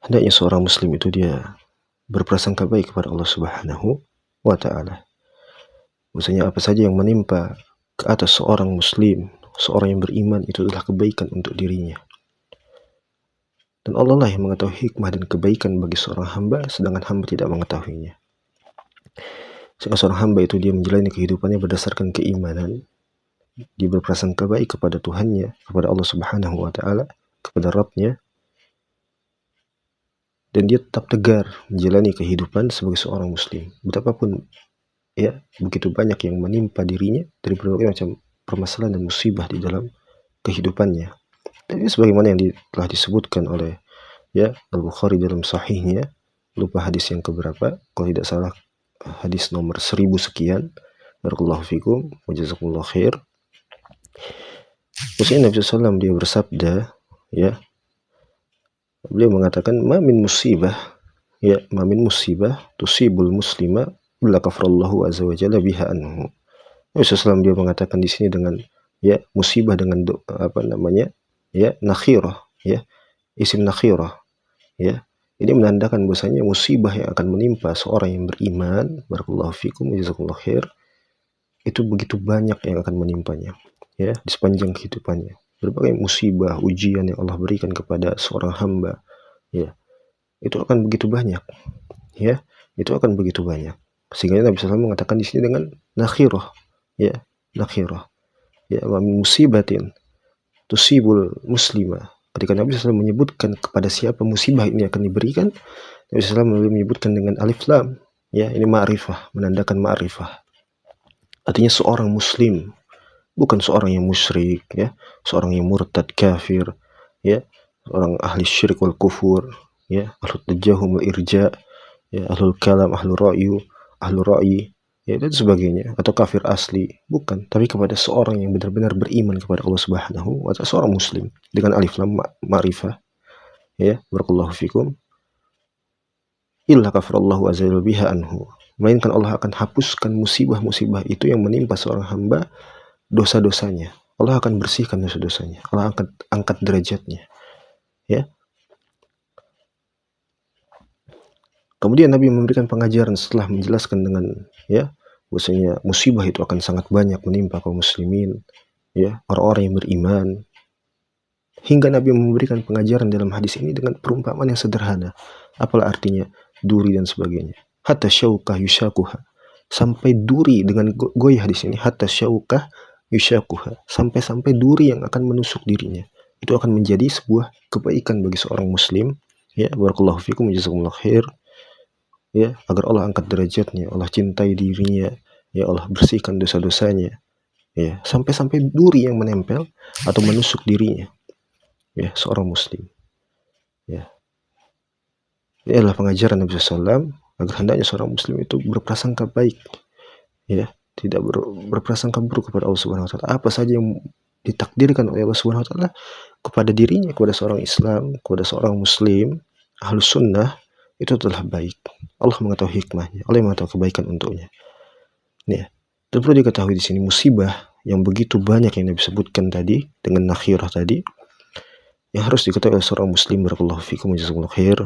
Hendaknya seorang muslim itu dia berprasangka baik kepada Allah Subhanahu wa taala. Maksudnya apa saja yang menimpa ke atas seorang muslim, seorang yang beriman, itu adalah kebaikan untuk dirinya. Dan Allah lah yang mengetahui hikmah dan kebaikan bagi seorang hamba, sedangkan hamba tidak mengetahuinya. Sehingga seorang hamba itu dia menjalani kehidupannya berdasarkan keimanan, dia berprasangka baik kepada Tuhannya, kepada Allah Subhanahu wa taala, kepada Rabbnya, dan dia tetap tegar menjalani kehidupan sebagai seorang muslim. Betapapun begitu banyak yang menimpa dirinya dari berbagai macam permasalahan dan musibah di dalam kehidupannya. Dan ini sebagaimana yang telah disebutkan oleh Al-Bukhari dalam sahihnya, lupa hadis yang keberapa, kalau tidak salah hadis nomor 1000 sekian. Barakallahu fikum wa jazakumullahu khair. Maksudnya Nabi SAW dia bersabda, beliau mengatakan ma min musibah tusibul muslima illa kafarallahu azza wa jalla biha anhu. Nabi SAW dia mengatakan di sini dengan musibah dengan nakhirah, isim nakhirah, ini menandakan bahwasanya musibah yang akan menimpa seorang yang beriman, barakallahu fikum jazakumullahu khair, itu begitu banyak yang akan menimpanya di sepanjang kehidupannya. Berbagai musibah, ujian yang Allah berikan kepada seorang hamba, itu akan begitu banyak, itu akan begitu banyak. Sehingga Nabi SAW mengatakan di sini dengan nakhirah, nakhirah, musibatin tusibul muslimah. Ketika Nabi SAW menyebutkan kepada siapa musibah ini akan diberikan, Nabi SAW menyebutkan dengan alif lam, ini ma'rifah, menandakan ma'rifah. Artinya seorang muslim, bukan seorang yang musyrik, seorang yang murtad kafir, seorang ahli syirik wal kufur, ahlul tajahum wal irja, ahlul kalam, ahlul ra'yi, dan sebagainya, atau kafir asli, bukan, tapi kepada seorang yang benar-benar beriman kepada Allah Subhanahu wa ta'ala, seorang muslim dengan alif lam ma'rifah, barakallahu fikum, illa kafarallahu azza wa biha anhu, melainkan Allah akan hapuskan musibah-musibah itu yang menimpa seorang hamba, dosa-dosanya. Allah akan bersihkan dosa-dosanya, Allah akan angkat derajatnya. Kemudian Nabi memberikan pengajaran setelah menjelaskan dengan bahwasanya musibah itu akan sangat banyak menimpa kaum muslimin, orang-orang yang beriman. Hingga Nabi memberikan pengajaran dalam hadis ini dengan perumpamaan yang sederhana. Apalah artinya duri dan sebagainya. Hatta syaukah yushakuha, sampai duri dengan goyah di sini. Hatta syaukah yushakuha, sampai duri yang akan menusuk dirinya. Itu akan menjadi sebuah kebaikan bagi seorang muslim. Barakallahu fikum jazakumullahu khair. Agar Allah angkat derajatnya, Allah cintai dirinya, Allah bersihkan dosa-dosanya, sampai duri yang menempel atau menusuk dirinya, seorang muslim. Ini adalah pengajaran Nabi SAW agar hendaknya seorang muslim itu berprasangka baik, tidak berprasangka buruk kepada Allah Subhanahu wa taala. Apa saja yang ditakdirkan oleh Allah Subhanahu wa taala kepada dirinya, kepada seorang Islam, kepada seorang muslim, ahlus sunnah, itu adalah baik. Allah mengetahui hikmahnya, Allah mengetahui kebaikan untuknya. Dan perlu diketahui di sini musibah yang begitu banyak yang Nabi sebutkan tadi dengan nakhirah tadi, yang harus diketahui oleh seorang muslim, barakallahu fikum jazakumullahu khair,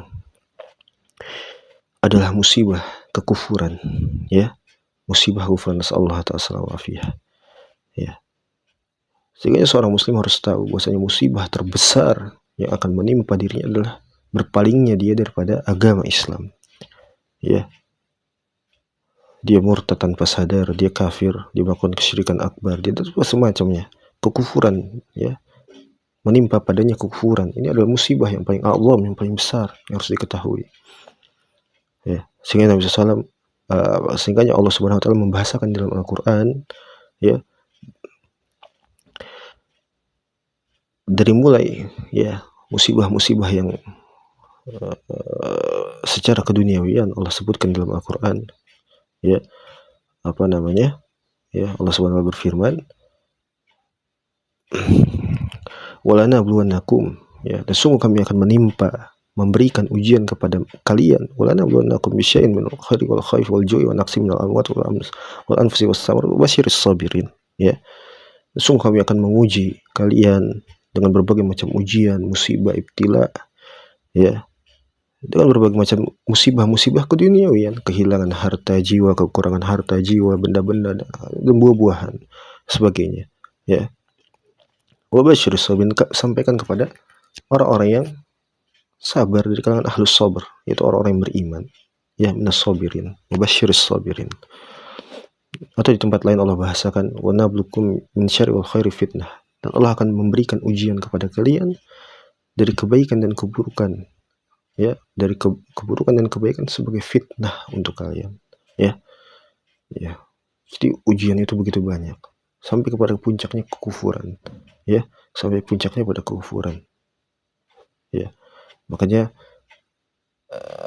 adalah musibah kekufuran, musibah kekufuran, nasallahu ta'ala wa'afiyah. Sehingga seorang muslim harus tahu bahwasanya musibah terbesar yang akan menimpa dirinya adalah berpalingnya dia daripada agama Islam. Dia murtad tanpa sadar, dia kafir, dia melakukan kesyirikan akbar, dia dan semacamnya, kekufuran, menimpa padanya kekufuran. Ini adalah musibah yang paling azam, yang paling besar yang harus diketahui. Sehingga Nabi SAW, sehingga Allah Subhanahu wa taala membahasakan dalam Al-Qur'an, dari mulai musibah-musibah yang secara keduniawian Allah sebutkan dalam Al-Qur'an. Allah Subhanahu wa taala berfirman, walanabluwannakum, dan sungguh kami akan memberikan ujian kepada kalian, walanabluwannakum bisyai'in minal khairi wal khaifi wal ju'i wa naqsim minal amwati wal anfusi was samarati wa basyiris sabirin. Sungguh kami akan menguji kalian dengan berbagai macam ujian, musibah, ibtila, ya, dengan berbagai macam musibah keduniawian, kehilangan harta jiwa, kekurangan harta jiwa, benda-benda dan buah-buahan sebagainya, ya. Wabashir sabirin, sampaikan kepada orang-orang yang sabar dari kalangan ahlus sabar, yaitu orang-orang yang beriman, ya, minas sabirin, wabashir sabirin. Atau di tempat lain Allah bahasakan wa nablukum min syarri wal khairi fitnah, dan Allah akan memberikan ujian kepada kalian dari kebaikan dan keburukan, ya, dari keburukan dan kebaikan sebagai fitnah untuk kalian, ya. Ya, jadi ujian itu begitu banyak sampai kepada puncaknya kekufuran, ya, sampai puncaknya pada kekufuran, ya. Makanya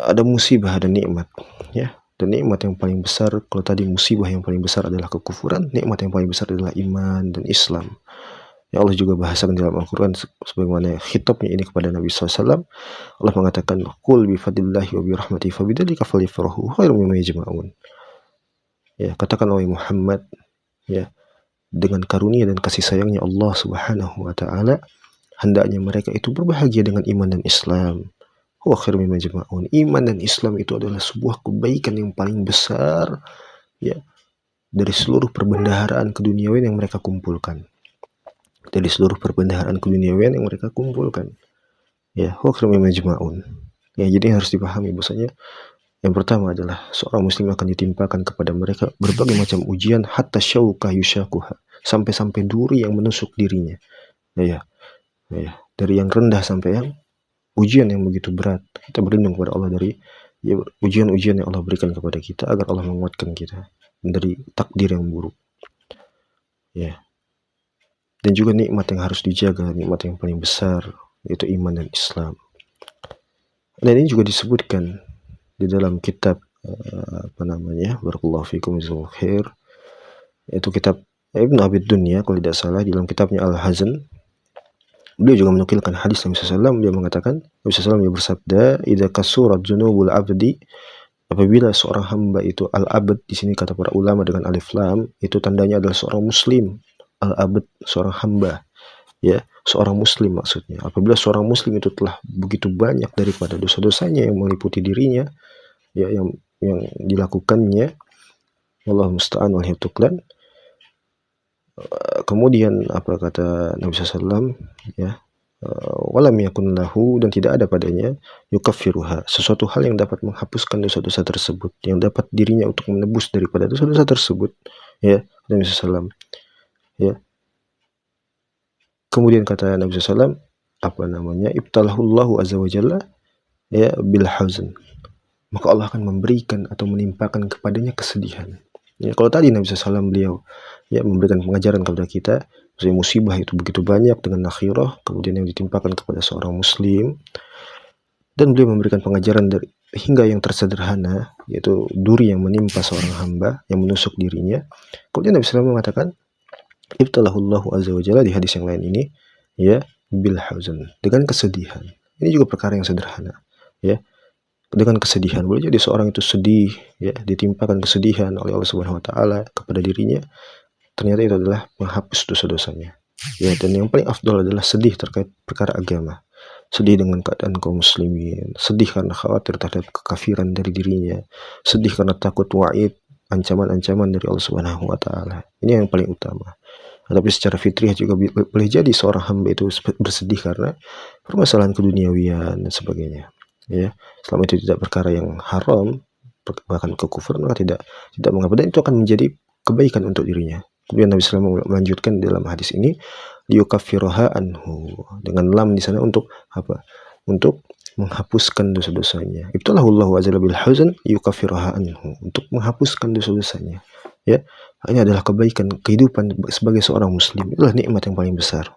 ada musibah, ada nikmat, ya. Dan nikmat yang paling besar, kalau tadi musibah yang paling besar adalah kekufuran, nikmat yang paling besar adalah iman dan Islam. Ya, Allah juga bahasakan dalam Al-Quran sebagaimana khitabnya ini kepada Nabi SAW. Allah mengatakan, qul bifadlillahi wa birahmatihi fabidzalika falyafrahu khairum mimma yajma'un. Ya, katakan wahai Muhammad, ya, dengan karunia dan kasih sayangnya Allah Subhanahu wa taala, hendaknya mereka itu berbahagia dengan iman dan Islam. Huwa khairum mimma yajma'un. Iman dan Islam itu adalah sebuah kebaikan yang paling besar, ya, dari seluruh perbendaharaan keduniawian yang mereka kumpulkan. Dari seluruh perbendaharaan keduniawian yang mereka kumpulkan. Ya, huwa khairum mimma yajma'un. Ya, jadi harus dipahami bahwasanya yang pertama adalah seorang muslim akan ditimpakan kepada mereka berbagai macam ujian, hatta syauka yushakuha, sampai-sampai duri yang menusuk dirinya. Ya, ya, dari yang rendah sampai yang ujian yang begitu berat. Kita berlindung kepada Allah dari, ya, ujian-ujian yang Allah berikan kepada kita agar Allah menguatkan kita dari takdir yang buruk. Ya. Dan juga nikmat yang harus dijaga, nikmat yang paling besar, yaitu iman dan Islam. Dan ini juga disebutkan di dalam kitab barakallahu fikum jazakumullahu khair, yaitu kitab Ibnu Abi Dunya kalau tidak salah, di dalam kitabnya Al-Hazan. Beliau juga menukilkan hadis Nabi SAW. Beliau mengatakan, Nabi SAW bersabda, idza kasurat dzunubul abdi, apabila seorang hamba itu, al-abd di sini kata para ulama dengan alif lam, itu tandanya adalah seorang muslim. Al-abd seorang hamba, ya, seorang muslim maksudnya. Apabila seorang muslim itu telah begitu banyak daripada dosa-dosanya yang meliputi dirinya, ya, yang dilakukannya, wallahu musta'an wal tuklan. Kemudian apa kata Nabi SAW, ya, walam yakun lahu, dan tidak ada padanya, yukaffiruha, sesuatu hal yang dapat menghapuskan dosa-dosa tersebut, yang dapat dirinya untuk menebus daripada dosa-dosa tersebut, ya, Nabi SAW, ya. Kemudian kata Nabi SAW, ibtalahullahu azza wa jalla, ya, bil hazn, maka Allah akan memberikan atau menimpakan kepadanya kesedihan. Ya, kalau tadi Nabi SAW beliau, ya, memberikan pengajaran kepada kita, musibah itu begitu banyak dengan akhirah, kemudian yang ditimpakan kepada seorang muslim, dan beliau memberikan pengajaran dari hingga yang tersederhana, yaitu duri yang menimpa seorang hamba yang menusuk dirinya. Kemudian Nabi SAW mengatakan, ibtalahullahu azza wa jalla, di hadis yang lain ini, ya, bil hazan, dengan kesedihan. Ini juga perkara yang sederhana, ya, dengan kesedihan. Boleh jadi seorang itu sedih, ya, ditimpakan kesedihan oleh Allah Subhanahu wa taala kepada dirinya, ternyata itu adalah menghapus dosa-dosanya, ya. Dan yang paling afdal adalah sedih terkait perkara agama, sedih dengan keadaan kaum muslimin, sedih karena khawatir terhadap kekafiran dari dirinya, sedih karena takut wa'id, ancaman-ancaman dari Allah Subhanahu wa taala. Ini yang paling utama. Tapi secara fitrih juga boleh jadi seorang hamba itu bersedih karena permasalahan keduniawian dan sebagainya, ya. Selama itu tidak perkara yang haram, bahkan kekufuran, maka tidak mengapa, dan itu akan menjadi kebaikan untuk dirinya. Kemudian Nabi SAW melanjutkan dalam hadis ini, liyukaffiruha anhu, dengan lam di sana untuk apa? Untuk menghapuskan dosa-dosanya. Ibtalahullahu azza bil huzn yukaffiruha anhu, untuk menghapuskan dosa-dosanya, ya. Ini adalah kebaikan kehidupan sebagai seorang muslim. Itulah nikmat yang paling besar,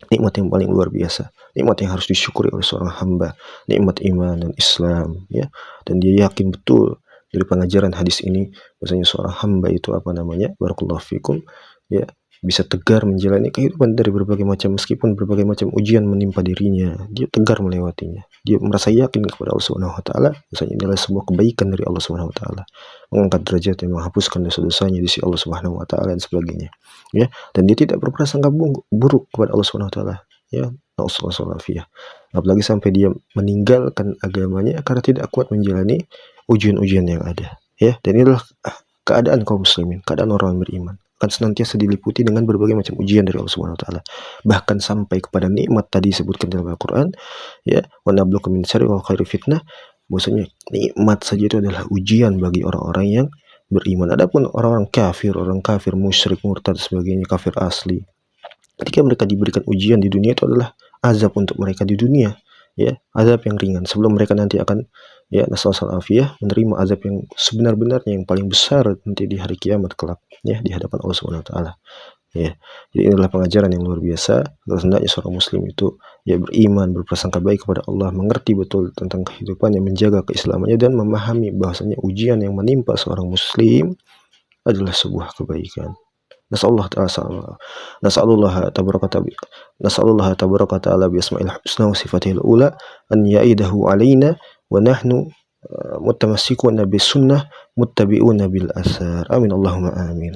nikmat yang paling luar biasa, nikmat yang harus disyukuri oleh seorang hamba, nikmat iman dan Islam, ya. Dan dia yakin betul dari pengajaran hadis ini bahwasanya seorang hamba itu barakallahu fikum, ya, bisa tegar menjalani kehidupan dari berbagai macam, meskipun berbagai macam ujian menimpa dirinya, dia tegar melewatinya. Dia merasa yakin kepada Allah Subhanahu wa taala bahwasanya ini adalah sebuah kebaikan dari Allah Subhanahu wa taala, mengangkat derajatnya, menghapuskan dosa-dosanya di sisi Allah Subhanahu wa taala dan sebagainya, ya. Dan dia tidak berprasangka buruk kepada Allah Subhanahu wa taala, ya. Nasallallahu. Apalagi sampai dia meninggalkan agamanya karena tidak kuat menjalani ujian-ujian yang ada, ya. Dan ini adalah keadaan kaum muslimin, keadaan orang beriman akan senantiasa diliputi dengan berbagai macam ujian dari Allah Subhanahu wa taala. Bahkan sampai kepada nikmat tadi disebutkan dalam Al-Qur'an, ya, wa nabluukum min syarri wal khairi fitnah. Bahwasanya nikmat saja itu adalah ujian bagi orang-orang yang beriman. Adapun orang-orang kafir, orang kafir, musyrik, murtad, sebagainya, kafir asli, ketika mereka diberikan ujian di dunia itu adalah azab untuk mereka di dunia, ya, azab yang ringan sebelum mereka nanti akan, ya, nasallallahu menerima azab yang sebenar-benarnya yang paling besar nanti di hari kiamat kelak, ya, di hadapan Allah Subhanahu wa taala, ya. Jadi ini adalah pengajaran yang luar biasa. Hendaknya seorang muslim itu, ya, beriman, berprasangka baik kepada Allah, mengerti betul tentang kehidupannya, menjaga keislamannya, dan memahami bahwasanya ujian yang menimpa seorang muslim adalah sebuah kebaikan. Nasallallahu ta'ala nasallallahu tabaraka ta'ala bi asma'il husna wa sifatihil ula an ya'idahu alaina wa nahnu mutamassikuna bis sunnah muttabi'una bil athar. Amin Allahumma amin.